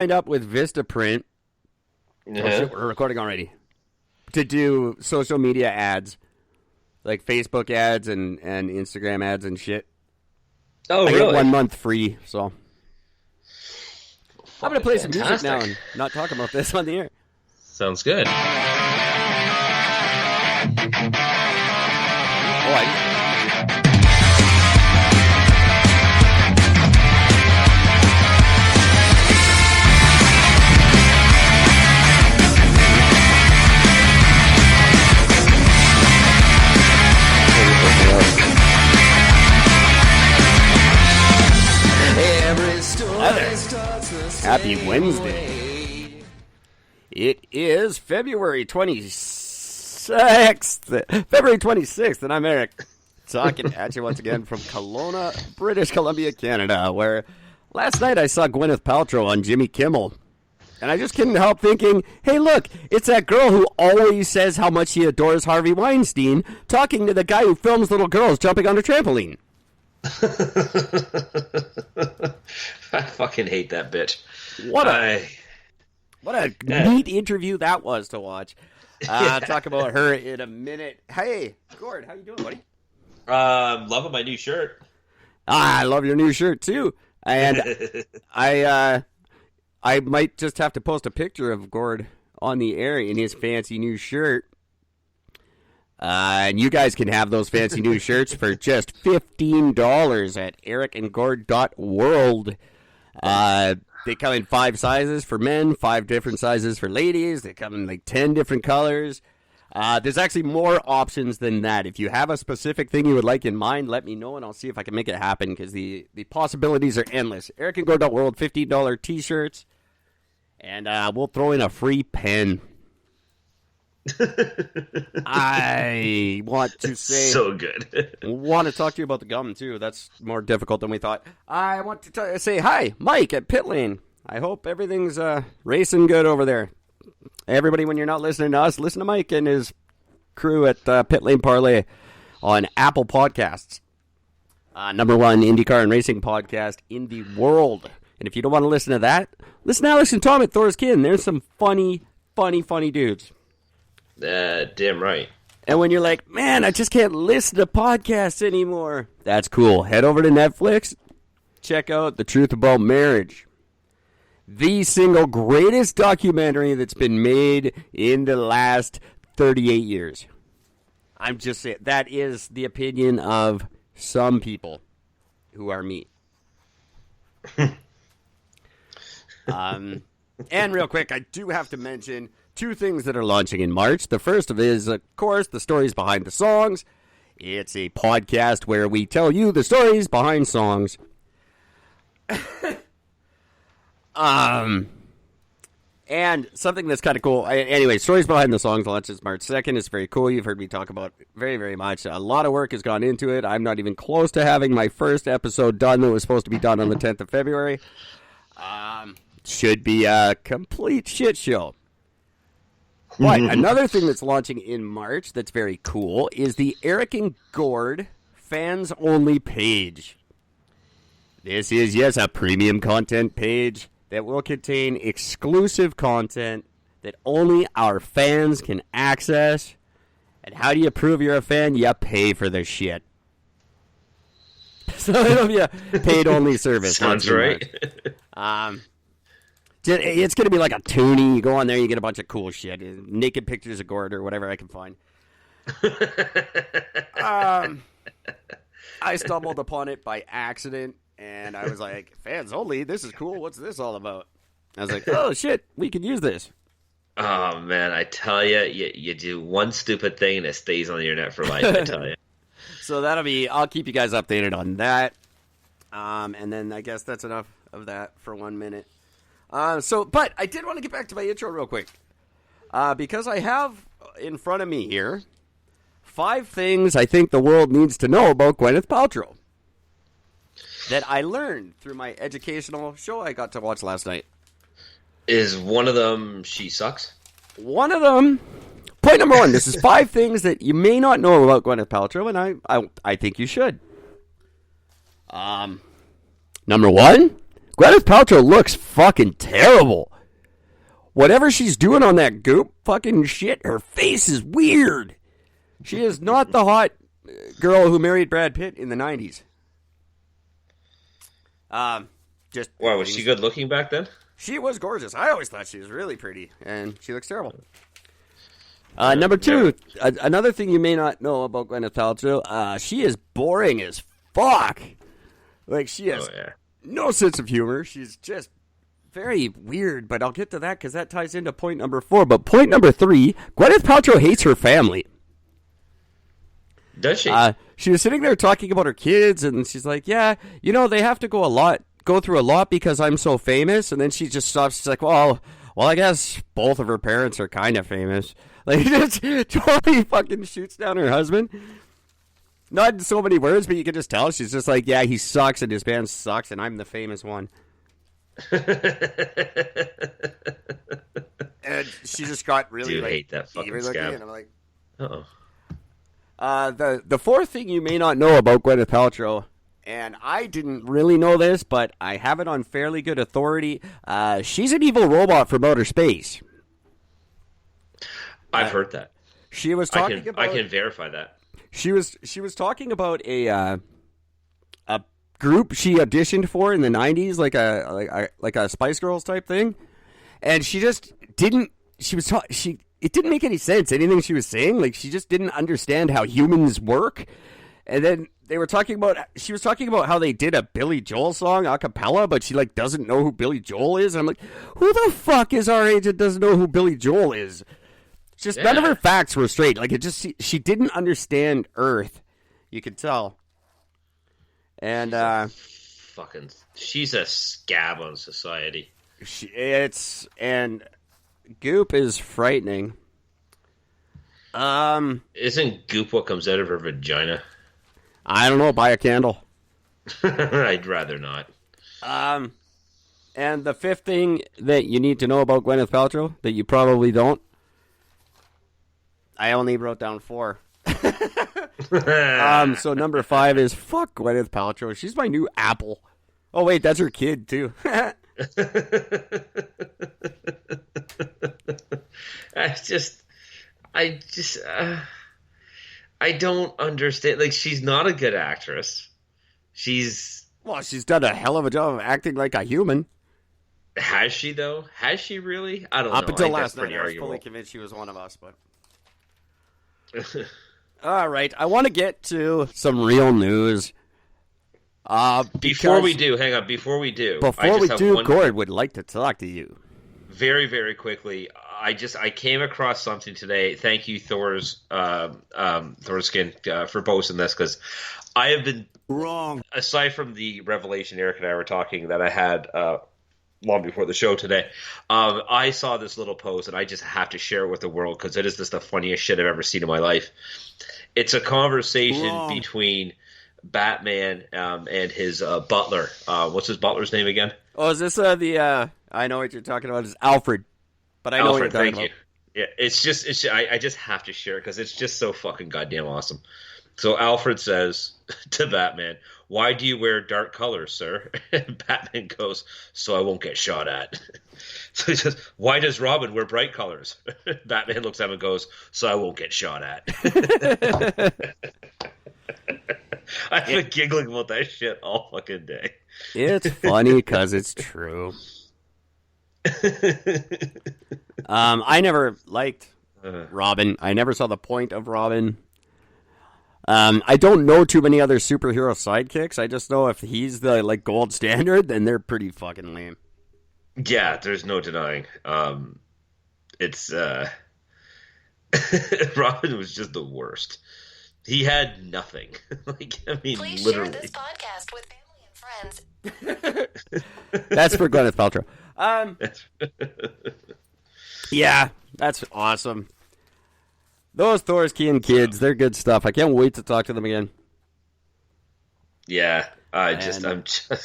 signed up with Vistaprint. Yeah. Oh, shit, we're recording already. To do social media ads, like Facebook ads and Instagram ads and shit. Oh, I really? get 1 month free, so I'm gonna play some music Fantastic. now and not talk about this on the air. Sounds good. Oh, I Happy Wednesday. It is February 26th. February 26th, and I'm Eric, talking at you once again from Kelowna, British Columbia, Canada, where last night I saw Gweneth Paltrow on Jimmy Kimmel. And I just couldn't help thinking, hey, look, it's that girl who always says how much she adores Harvey Weinstein, talking to the guy who films little girls jumping on a trampoline. I fucking hate that bitch. What a neat interview that was to watch. Talk about her in a minute. Hey, Gord, how you doing, buddy? Loving my new shirt. I love your new shirt too. And I might just have to post a picture of Gord on the air in his fancy new shirt. And you guys can have those fancy new shirts for just $15 at ericandgord.world. They come in 5 sizes for men, 5 different sizes for ladies. They come in like 10 different colors. There's actually more options than that. If you have a specific thing you would like in mind, let me know, and I'll see if I can make it happen, because the possibilities are endless. ericandgord.world, $15 t-shirts, and we'll throw in a free pen. I want to say... So good. want to talk to you about the gum, too. That's more difficult than we thought. I want to say hi, Mike at Pit Lane. I hope everything's racing good over there. Everybody, when you're not listening to us, listen to Mike and his crew at Pit Lane Parlay on Apple Podcasts. #1 IndyCar and racing podcast in the world. And if you don't want to listen to that, listen to Alex and Tom at Thor's Kin. There's some funny dudes. Damn right. And when you're like, man, I just can't listen to podcasts anymore, that's cool. Head over to Netflix. Check out The Truth About Marriage. The single greatest documentary that's been made in the last 38 years. I'm just saying, that is the opinion of some people who are me. And real quick, I do have to mention 2 things that are launching in March. The first of is, of course, the stories behind the songs. It's a podcast where we tell you the stories behind songs. And something that's kind of cool. Anyway, stories behind the songs launches March 2nd. It's very cool. You've heard me talk about it very, very much. A lot of work has gone into it. I'm not even close to having my first episode done that was supposed to be done on the 10th of February. Should be a complete shit show. But another thing that's launching in March that's very cool is the Eric and Gord fans only page. This is, yes, a premium content page that will contain exclusive content that only our fans can access. And how do you prove you're a fan? You pay for this shit. So it'll be a paid-only service. Sounds right. It's going to be like a toonie. You go on there, you get a bunch of cool shit. Naked pictures of Gord or whatever I can find. I stumbled upon it by accident, and I was like, fans only? This is cool. What's this all about? I was like, oh, shit, we can use this. Oh, man, I tell you, you do one stupid thing and it stays on the internet for life, I tell you. So I'll keep you guys updated on that. And then I guess that's enough of that for 1 minute. But I did want to get back to my intro real quick. Because I have in front of me here 5 things I think the world needs to know about Gwyneth Paltrow that I learned through my educational show I got to watch last night. Is one of them she sucks? One of them, point number 1, this is 5 things that you may not know about Gwyneth Paltrow, and I think you should. Number 1, Gweneth Paltrow looks fucking terrible. Whatever she's doing on that Goop fucking shit, her face is weird. She is not the hot girl who married Brad Pitt in the 90s. Just Wow, was she good looking back then? She was gorgeous. I always thought she was really pretty, and she looks terrible. Number two, another thing you may not know about Gweneth Paltrow, she is boring as fuck. Like, she has no sense of humor. She's just very weird, but I'll get to that because that ties into point number 4. But point number 3, Gweneth Paltrow hates her family. Does she? She was sitting there talking about her kids, and she's like, yeah, you know, they have to go through a lot because I'm so famous. And then she just stops. She's like, well, I guess both of her parents are kind of famous. Like, just totally fucking shoots down her husband. Not in so many words, but you can just tell. She's just like, yeah, he sucks, and his band sucks, and I'm the famous one. And she just got really, Dude, hate that fucking scab. And I'm like, uh-oh. The fourth thing you may not know about Gweneth Paltrow, and I didn't really know this, but I have it on fairly good authority. She's an evil robot from outer space. I've heard that. She was talking about. I can verify that. She was talking about a group she auditioned for in the 90s, like a Spice Girls type thing, and she just didn't. It didn't make any sense, anything she was saying. Like, she just didn't understand how humans work. And then she was talking about how they did a Billy Joel song a cappella, but she, like, doesn't know who Billy Joel is. And I'm like, who the fuck is our age that doesn't know who Billy Joel is? It's just none of her facts were straight. Like, she didn't understand Earth. You could tell. And, she's a scab on society. And Goop is frightening. Isn't Goop what comes out of her vagina? I don't know. Buy a candle. I'd rather not. And the fifth thing that you need to know about Gweneth Paltrow that you probably don't. I only wrote down 4. So number 5 is fuck Gweneth Paltrow. She's my new Apple. Oh wait, that's her kid too. I don't understand. Like, she's not a good actress. She's done a hell of a job of acting like a human. Has she though? Has she really? I don't know. Up until last night, I was fully convinced she was one of us, but. All right, I want to get to some real news. Before we do, Gord would like to talk to you. Very, very quickly. I came across something today. Thank you, Thorskin, for posting this, because I have been wrong. Aside from the revelation Eric and I were talking that I had long before the show today, I saw this little post, and I just have to share it with the world because it is just the funniest shit I've ever seen in my life. It's a conversation between Batman and his butler. What's his butler's name again? Oh, is this I know what you're talking about. It's Alfred. But I know what you're talking about. Yeah, I just have to share it because it's just so fucking goddamn awesome. So Alfred says to Batman, "Why do you wear dark colors, sir?" And Batman goes, "So I won't get shot at." So he says, "Why does Robin wear bright colors?" Batman looks at him and goes, "So I won't get shot at." I've been giggling about that shit all fucking day. It's funny because it's true. I never liked Robin. I never saw the point of Robin. I don't know too many other superhero sidekicks. I just know if he's the gold standard, then they're pretty fucking lame. Yeah, there's no denying. It's Robin was just the worst. He had nothing. Please literally. share this podcast with family and friends. That's for Gweneth Paltrow. Yeah, that's awesome. Those Thorskin kids, they're good stuff. I can't wait to talk to them again. Yeah, I just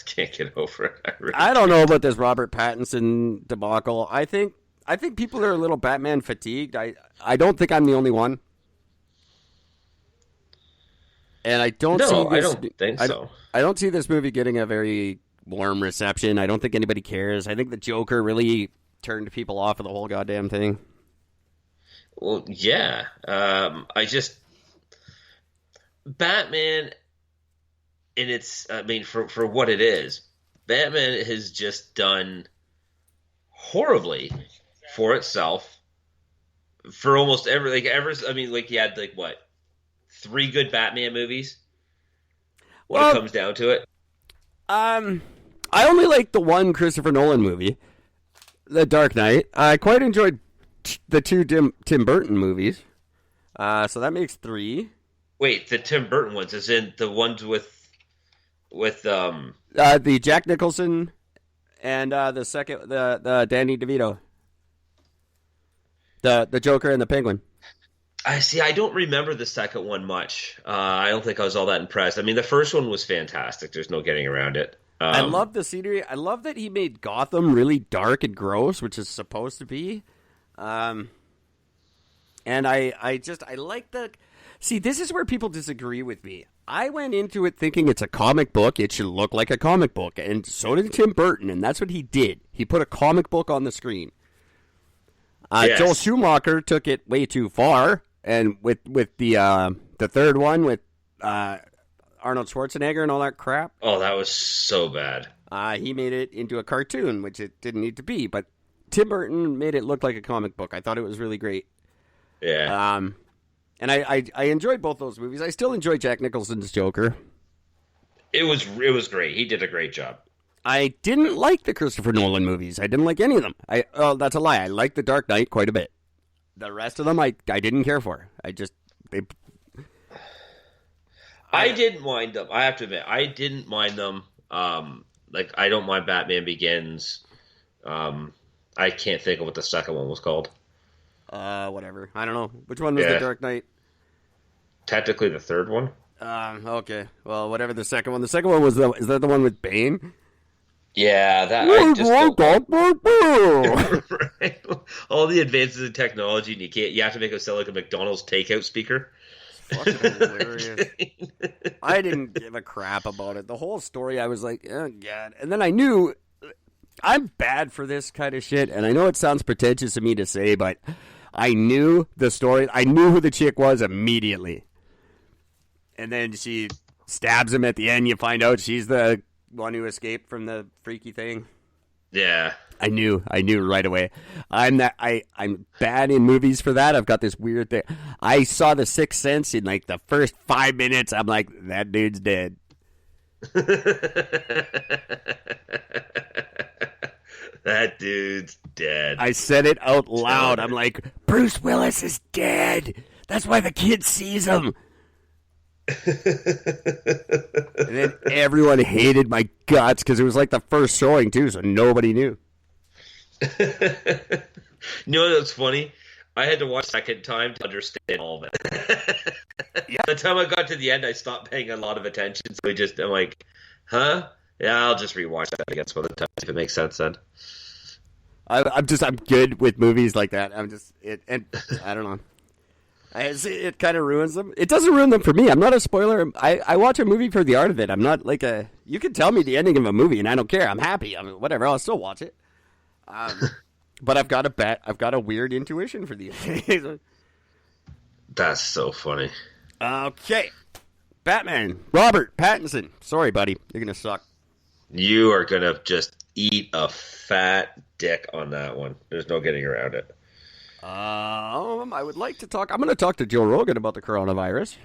can't get over it. I don't know about this Robert Pattinson debacle. I think people are a little Batman fatigued. I don't think I'm the only one. And I don't see this. I don't think so. I don't see this movie getting a very warm reception. I don't think anybody cares. I think the Joker really turned people off of the whole goddamn thing. Well, yeah. Batman, and for what it is, Batman has just done horribly for itself for almost he had what, 3 good Batman movies when it comes down to it. I only like the one Christopher Nolan movie, The Dark Knight. I quite enjoyed the 2 Tim Burton movies. So that makes 3. Wait, the Tim Burton ones, as in the ones with the Jack Nicholson and the second the Danny DeVito. The Joker and the Penguin. I see. I don't remember the second one much. I don't think I was all that impressed. I mean, the first one was fantastic. There's no getting around it. I love the scenery. I love that he made Gotham really dark and gross, which is supposed to be. And I like the... See, this is where people disagree with me. I went into it thinking it's a comic book. It should look like a comic book. And so did Tim Burton, and that's what he did. He put a comic book on the screen. Yes. Joel Schumacher took it way too far, and with the third one with Arnold Schwarzenegger and all that crap. Oh, that was so bad. He made it into a cartoon, which it didn't need to be. But Tim Burton made it look like a comic book. I thought it was really great. Yeah. And I enjoyed both those movies. I still enjoy Jack Nicholson's Joker. It was great. He did a great job. I didn't like the Christopher Nolan movies. I didn't like any of them. That's a lie. I liked The Dark Knight quite a bit. The rest of them, I didn't care for. I didn't mind them. I have to admit, I didn't mind them. I don't mind Batman Begins. I can't think of what the second one was called. Whatever. I don't know. Which one was The Dark Knight? Technically the third one. Okay. Well, whatever the second one. The second one is that the one with Bane? Yeah, that I just right. All the advances in technology, and you have to make it sound like a McDonald's takeout speaker. Fucking hilarious. I didn't give a crap about it. The whole story, I was like, oh god. And then I knew I'm bad for this kind of shit, and I know it sounds pretentious of me to say, but I knew the story. I knew who the chick was immediately. And then she stabs him at the end. You find out she's the one who escaped from the freaky thing. Yeah. I knew right away. I'm bad in movies for that. I've got this weird thing. I saw The Sixth Sense in like the first 5 minutes. I'm like, that dude's dead. That dude's dead. I said it out loud. I'm like, Bruce Willis is dead. That's why the kid sees him. And then everyone hated my guts because it was like the first showing too, so nobody knew. You know what's funny? I had to watch a second time to understand all of it. Yeah. By the time I got to the end, I stopped paying a lot of attention. So I'm like, huh? Yeah, I'll just rewatch that again some other time if it makes sense then. I'm good with movies like that. I don't know. It kind of ruins them. It doesn't ruin them for me. I'm not a spoiler. I watch a movie for the art of it. I'm not like you can tell me the ending of a movie and I don't care. I'm happy. I mean, whatever. I'll still watch it. But I've got a weird intuition for these things. That's so funny. Okay. Batman. Robert Pattinson. Sorry, buddy. You're going to suck. You are going to just eat a fat dick on that one. There's no getting around it. I would like to talk. I'm going to talk to Joe Rogan about the coronavirus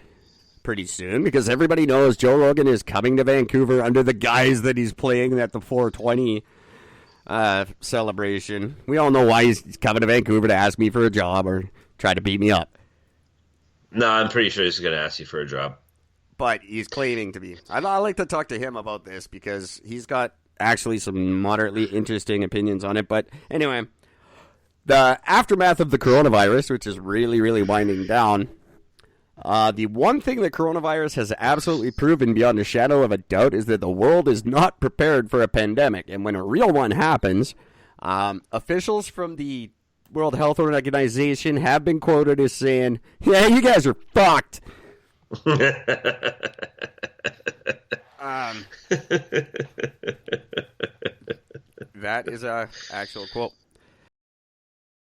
pretty soon because everybody knows Joe Rogan is coming to Vancouver under the guise that he's playing at the 420 celebration. We all know why he's coming to Vancouver to ask me for a job or try to beat me up. No, I'm pretty sure he's going to ask you for a job. But he's claiming to be. I'd like to talk to him about this because he's got actually some moderately interesting opinions on it. But anyway, the aftermath of the coronavirus, which is really, really winding down, the one thing that coronavirus has absolutely proven beyond a shadow of a doubt is that the world is not prepared for a pandemic. And when a real one happens, officials from the World Health Organization have been quoted as saying, yeah, you guys are fucked. That is a actual quote.